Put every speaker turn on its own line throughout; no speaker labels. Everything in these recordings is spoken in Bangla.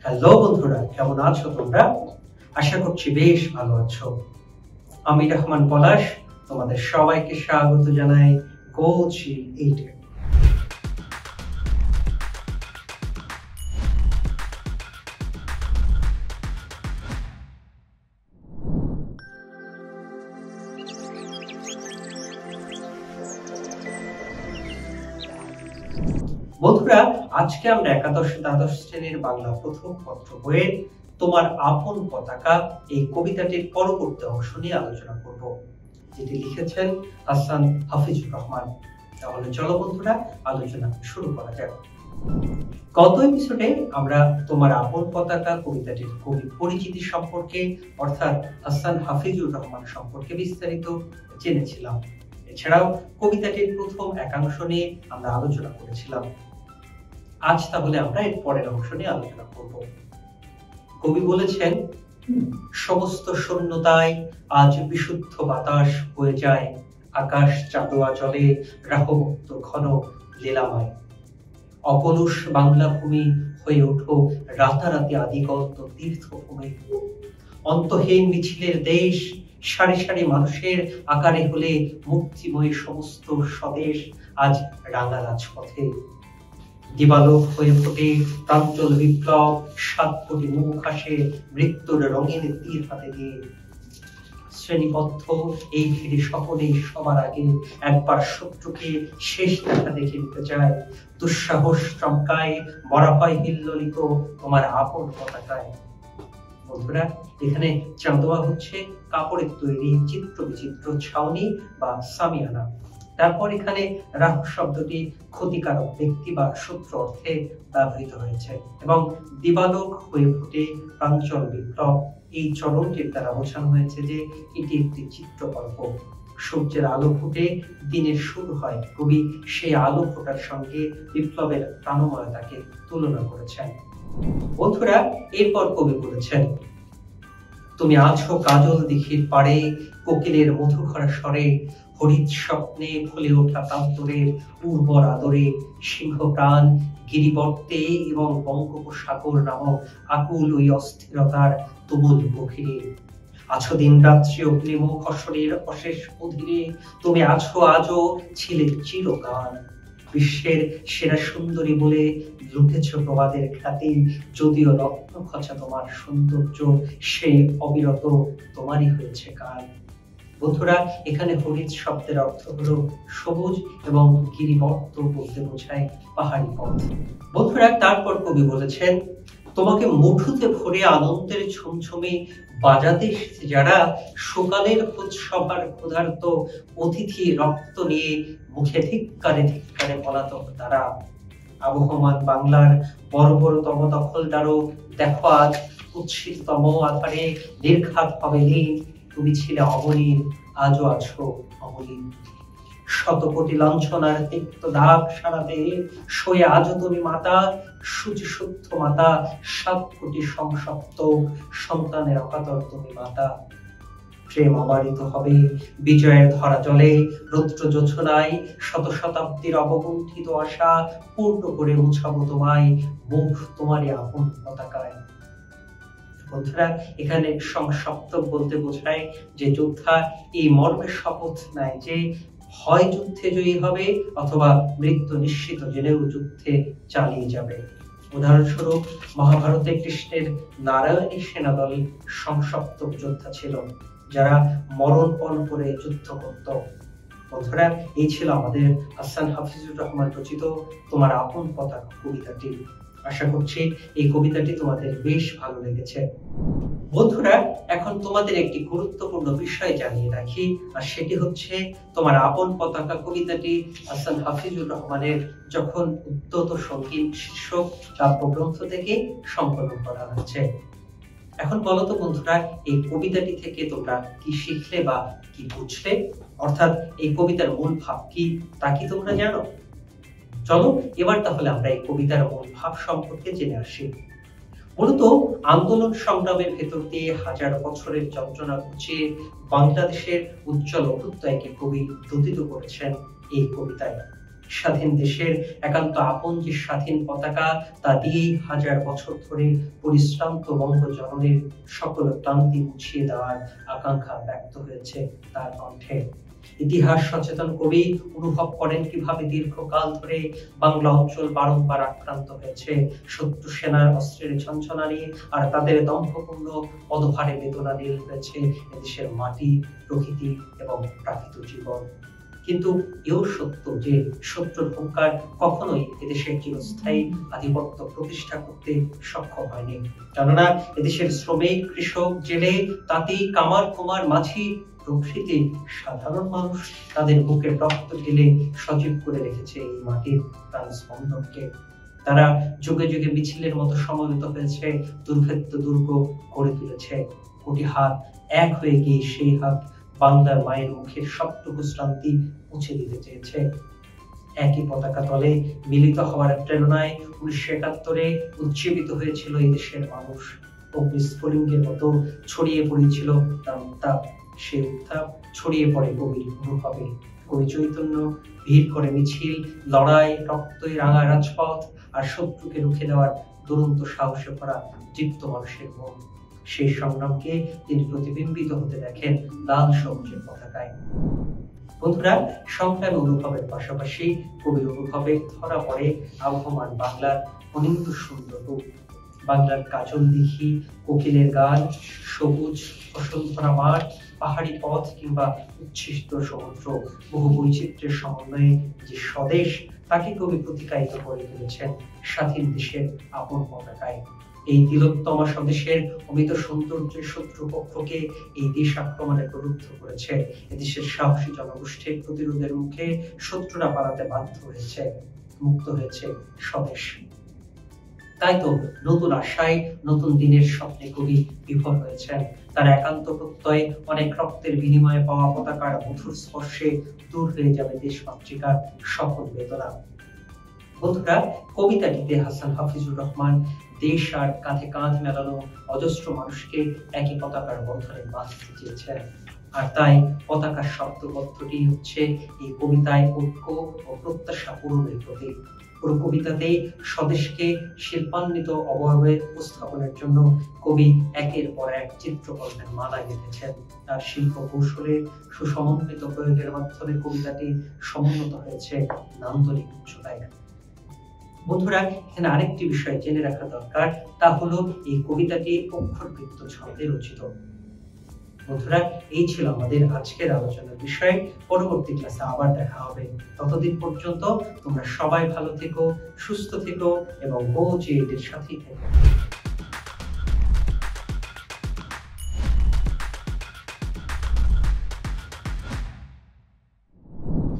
হ্যালো বন্ধুরা, কেমন আছো তোমরা? আশা করছি বেশ ভালো আছো। আমি রহমান পলাশ তোমাদের সবাইকে স্বাগত জানাই কোচি এইটে। বন্ধুরা, আজকে আমরা একাদশ দ্বাদশ শ্রেণীর বাংলা প্রথম পত্র বইয়ের তোমার আপন পতাকা এই কবিতাটির পরবর্তী অংশ নিয়ে আলোচনা করব, যেটি লিখেছেন হাসান হাফিজুর রহমান। তাহলে চলো বন্ধুরা, আলোচনা শুরু করা যাক। গত এপিসোডে আমরা তোমার আপন পতাকা কবিতাটির কবি পরিচিতি সম্পর্কে অর্থাৎ হাসান হাফিজুর রহমান সম্পর্কে বিস্তারিত জেনেছিলাম। এছাড়াও কবিতাটির প্রথম একাংশ নিয়ে আমরা আলোচনা করেছিলাম। আজ তাহলে আমরা এর পরের অংশ নিয়ে আলোচনা করব। কবি বলেছেন, সমস্ত শূন্যতায় আজ বিশুদ্ধ বাতাস বয়ে যায়, আকাশ চাঁদোয়া জলে রাহমুক্ত ঘন লীলাময়। অপলুষ বাংলা ভূমি হয়ে ওঠো রাতারাতি আদিগন্ত তীর্থভূমি। অন্তহীন মিছিলের দেশ, সারি সারি মানুষের আকারে হলে মুক্তিময় সমস্ত স্বদেশ আজ রাঙা রাজপথে। দিবালোক হয়ে ফোটে প্রাঞ্চল বিপ্লব, 7 কোটি মুখ আসে মৃত্যুর রঙিন তীর হাতে দিয়ে। শ্রেণীবদ্ধ এই ভিড়ে সকলেই সবার আগে একবার শত্রুকে শেষ দেখা দেখে নিতে চায়। দুঃসাহস চমকায়, মরা হয় হিল্লোলিত তোমার আপন পতাকায়। বন্ধুরা, এখানে চাঁদোয়া হচ্ছে কাপড়ের তৈরি চিত্র বিচিত্র ছাউনি বা সামিয়ানা। তারপর এখানে রাহ শব্দটি ক্ষতিকারক ব্যক্তি বা শত্রু অর্থে ব্যবহৃত হয়েছে এবং দিবালোক হয়ে ফুটে প্রাঞ্চল বিপ্লব এই চরণটির দ্বারা বোঝানো হয়েছে যে এটি একটি চিত্রকল্প। সূর্যের আলো ফুটে দিনের শুরু হয়, কবি সেই আলো ফোটার সঙ্গে বিপ্লবের প্রাণময়তাকে তুলনা করেছেন। বন্ধুরা, এরপর কবি বলেছেন, তুমি আছো কাজল দিঘির পাড়ে, কোকিলের মধুখরা স্বরে, হরিৎ স্বপ্নে ফুলে ওঠা প্রান্তরের উর্বর আদরে, সিংহ প্রাণ গিরিবর্তে এবং বঙ্গোপসাগর নামক আকুল ওই অস্থিরতার তুমুল গভীরে। আছো দিন রাত্রি অগ্নিমুখ অসরের অশেষ অধীরে, তুমি আছো আজও, ছিলে চিরকাল। বিশ্বের সেরা সুন্দরী বলে লুটেছ প্রবাদের খ্যাতি, যদিও রত্ন খচা তোমার সৌন্দর্য সেই অবিরত তোমারই হয়েছে কাল। বন্ধুরা, এখানে হরিৎ শব্দের অর্থ হলো সবুজ এবং গিরিবর্ত বলতে বোঝায় পাহাড়ি পথ। বন্ধুরা, তারপর কবি বলেছেন, তোমাকে মুঠোতে ভরে আনন্দের ছমছমে বাজাতে এসেছে যারা, সকালের সভার ক্ষুধার্ত অতিথি রক্ত নিয়ে মুখে ধিক্কারে ধিক্কারে পলাতক তারা। আবহমান বাংলার বর্বরতম দখলদারও দেখো আজ কুৎসিততম আধারে নির্ঘাত হবে দিন, তুমি ছিলে অবলীন, আজও আছো অবলীন। শত কোটি লাঞ্ছনার তিক্ত দাগ সারাতে সয়ে আজও তুমি মাতা, সুচিশুদ্ধ মাতা, 7 কোটি সংসপ্ত সন্তানের অকাতর তুমি মাতা। প্রেম অবারিত হবে বিজয়ের ধরা জলে, রৌদ্র জোছনায় শত শতাব্দীর অবগুণ্ঠিত আশা পূর্ণ করে মুছাবো তোমায়, মুখ তোমারই আপন পতাকায়। বন্ধুরা, এখানে সংসপ্তক বলতে বোঝায় যে যোদ্ধা এই মর্মে শপথ নেয় যে হয় যুদ্ধে জয়ী হবে অথবা মৃত্যু নিশ্চিত জেনেও যুদ্ধে চালিয়ে যাবে। উদাহরণস্বরূপ মহাভারতে কৃষ্ণের নারায়ণী সেনাদল সংসপ্তক যোদ্ধা ছিল, যারা মরণপণ করে যুদ্ধ করত। বন্ধুরা, এই ছিল আমাদের হাসান হাফিজুর রহমান রচিত তোমার আপন পতাকা কবিতাটি। আশা করছি এই কবিতাটি তোমাদের বেশ ভালো লেগেছে। বন্ধুরা, এখন তোমাদের একটি গুরুত্বপূর্ণ বিষয় জানিয়ে রাখি, আর সেটি হচ্ছে তোমার আপন পতাকা কবিতাটি হাসান হাফিজুর রহমানের যখন উদ্যত সঙ্গীত শীর্ষক কাব্যগ্রন্থ থেকে সংকলন করা হয়েছে। এখন বলো তো বন্ধুরা, এই কবিতাটি থেকে তোমরা কি শিখলে বা কি বুঝলে, অর্থাৎ এই কবিতার মূল ভাব কি তা কি তোমরা জানো? চলো এবার তাহলে আমরা এই কবিতার মূল ভাব সম্পর্কে জেনে আসি। মূলত আন্দোলন সংগ্রামের ভেতর দিয়ে হাজার বছরের যন্ত্রণা ঘুচিয়ে বাংলাদেশের উজ্জ্বল অভ্যুদয়কে কবি দ্যোতিত করেছেন এই কবিতায়। স্বাধীন দেশের একান্ত আপন যে স্বাধীন পতাকা, তা দিয়েই হাজার বছর ধরে পরিশ্রান্ত বঙ্গজননীর সকল ক্লান্তি মুছিয়ে দেওয়ার আকাঙ্ক্ষা ব্যক্ত হয়েছে তার কণ্ঠে। ইতিহাস সচেতন কবি অনুভব করেন কিভাবে দীর্ঘকাল ধরে বাংলা অঞ্চল বারংবার আক্রান্ত হয়েছে শত্রু সেনার অস্ত্রের ঝনঝনানি আর তাদের দম্ভপূর্ণ পদভারে বেদনা নীল হয়েছে এদেশের মাটি, প্রকৃতি এবং প্রাকৃত জীবন। কিন্তু এও সত্য যে শত্রুর হুঙ্কার কখনোই এদেশের চিরস্থায়ী আধিপত্য প্রতিষ্ঠা করতে সক্ষম হয়নি। কেননা এদেশের শ্রমিক, কৃষক, জেলে, তাঁতি, কামার, কুমার, মাঝি প্রভৃতি সাধারণ মানুষ তাদের বুকের রক্ত ঢেলে সজীব করে রেখেছে এই মাটির প্রাণ স্পন্দনকে। তারা যুগে যুগে মিছিলের মতো সমবেত হয়েছে, দুর্ভেদ্য দুর্গ গড়ে তুলেছে। কোটি হাত এক হয়ে গিয়ে সেই হাত বাংলার মায়ের মুখের সবটুকু শ্রান্তি মুছে দিতে চেয়েছে। একই পতাকা তলে মিলিত হওয়ার প্রেরণায় 1971-এ উজ্জীবিত হয়েছিল এই দেশের মানুষ। অগ্নিস্ফুলিঙ্গের মতো ছড়িয়ে পড়েছিল তার উত্তাপ। সেই উত্তাপ ছড়িয়ে পড়ে কবির অনুভবে। কবি চৈতন্য ভিড় করে মিছিল, লড়াই, রক্তে রাঙা রাজপথ আর শত্রুকে রুখে দেওয়ার দুরন্ত সাহসে ভরা দীপ্ত মানুষের মন। সেই সংগ্রামকে তিনি প্রতিবিম্বিত হতে দেখেন লাল সবুজের পতাকায়। বন্ধুরা, সংগ্রামী অনুভবের পাশাপাশি কবির অনুভবে ধরা পড়ে আবহমান বাংলার অনিন্দ সুন্দর রূপ। বাংলার কাজল দিঘি, কোকিলের গান, সবুজ বসুন্ধরা মাঠ, পাহাড়ি পথ কিংবা উচ্ছিষ্ট সমুদ্র, বহু বৈচিত্র্যের সমন্বয়ে যে স্বদেশ, তাকে কবি প্রতিকায়িত করে তুলেছেন স্বাধীন দেশের আপন পতাকায়। এই তিলোত্তমা স্বদেশের অমিত সৌন্দর্যের শত্রুপক্ষকে এই দেশ আক্রমণে প্রলুব্ধ করেছে। এদেশের সাহসী জনগোষ্ঠীর প্রতিরোধের মুখে শত্রুরা পালাতে বাধ্য হয়েছে, মুক্ত হয়েছে স্বদেশ। তাই তো নতুন আশায়, নতুন দিনের স্বপ্নে কবি বিভোর হয়েছেন। তার একান্ত প্রত্যয় অনেক রক্তের বিনিময়ে পাওয়া পতাকার মধুর স্পর্শে দূর হয়ে যাবে দেশমাতৃকার সকল বেদনা। বন্ধুরা, কবিতাটিতে হাসান হাফিজুর রহমান দেশ আর কাঁধে কাঁধ মেলানো অজস্র মানুষকে একই পতাকার বন্ধনে বাঁধতে চেয়েছেন। আর তাই পতাকার শব্দবদ্ধটি হচ্ছে এই কবিতায় ঐক্য ও প্রত্যাশা পূরণের প্রতীক। পুরো কবিতাতেই স্বদেশকে শিল্পান্বিত অবয়বে উপস্থাপনের জন্য কবি একের পর এক চিত্রকল্পের মালা গেঁথেছেন। তার শিল্প কৌশলের সুসমন্বিত প্রয়োগের মাধ্যমে কবিতাটি সমুন্নত হয়েছে নান্দনিক উচ্চতায়। বন্ধুরা, এখানে আরেকটি বিষয় জেনে রাখা দরকার, তা হলো এই কবিতাটি অক্ষরবৃত্ত ছন্দে রচিত। বন্ধুরা, এই ছিল আমাদের আজকের আলোচনার বিষয়। পরবর্তী ক্লাসে আবার দেখা হবে। ততদিন পর্যন্ত তোমরা সবাই ভালো থেকো, সুস্থ থেকো এবং এদের সাথেই থেকো।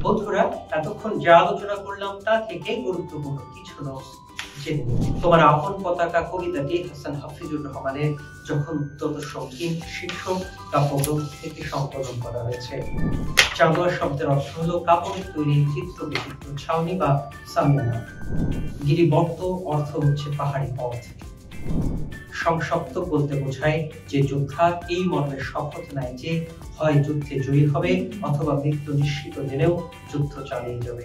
বন্ধুরা, এতক্ষণ যা আলোচনা করলাম তা থেকে গুরুত্বপূর্ণ কিছু নোটস জেনে নিন। তোমার আপন পতাকা কবিতাটি হাসান হাফিজুর রহমানের যখন সঙ্গীত শীর্ষক কাব্যগ্রন্থ থেকে সংকলন করা হয়েছে। চাঁদোয়া শব্দের অর্থ হলো কাপড়ের তৈরি চিত্র বিচিত্র ছাউনি বা সামিয়ানা। গিরিবর্ত অর্থ হচ্ছে পাহাড়ি পথ। সংসপ্ত বলতে বোঝায় যে যোদ্ধা এই মর্মে শপথ নেয় যে হয় যুদ্ধে জয়ী হবে অথবা মৃত্যু নিশ্চিত জেনেও যুদ্ধ চালিয়ে যাবে।